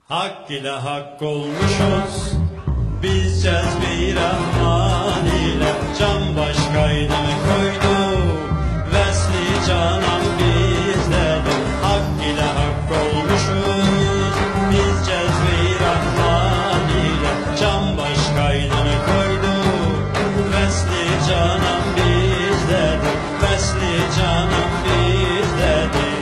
Hak ile hak olmuşuz, biz cezbe-i Rahman ile. Can başkaydı koydu, vesli canan bizdedir. Hak ile hak olmuşuz, biz cezbe-i Rahman ile. Can başkaydı koydu, vesli canan bizdedir. Vesli canan bizdedir.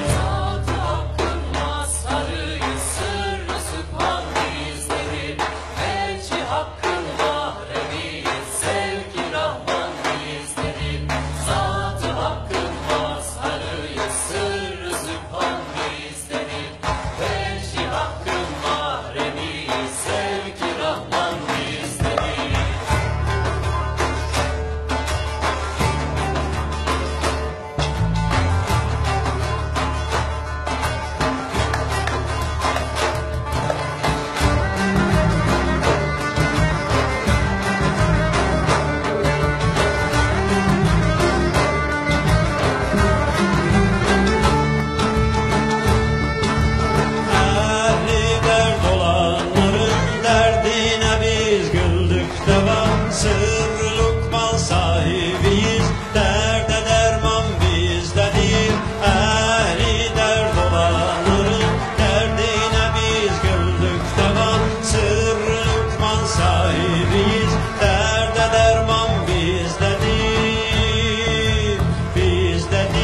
Sırrılık mal sahibiyiz, derde derman bizdedir. Ehli dert olanların derdine biz güldük devam. Sırrılık mal sahibiyiz, derde derman bizdedir, bizdedir.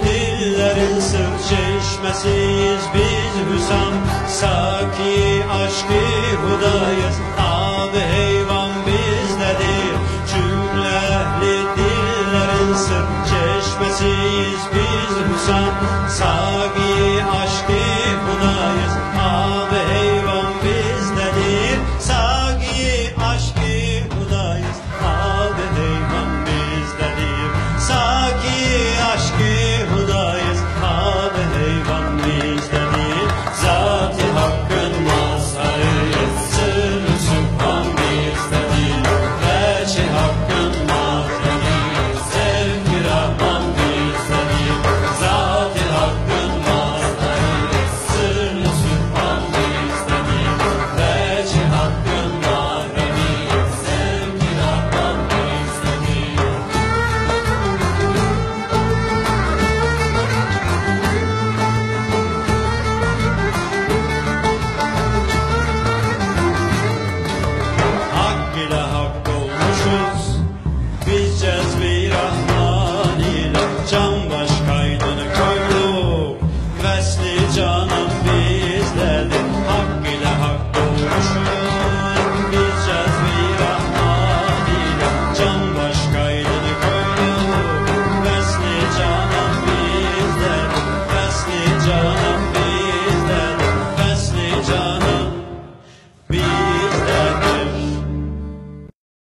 Dillerin sır çeşmesiyiz biz Hüsam. Saki aşkı hudayız, abi heyvan bizdedir. Cümle ehli dillerin sır çeşmesiyiz biz Hüsam. Saki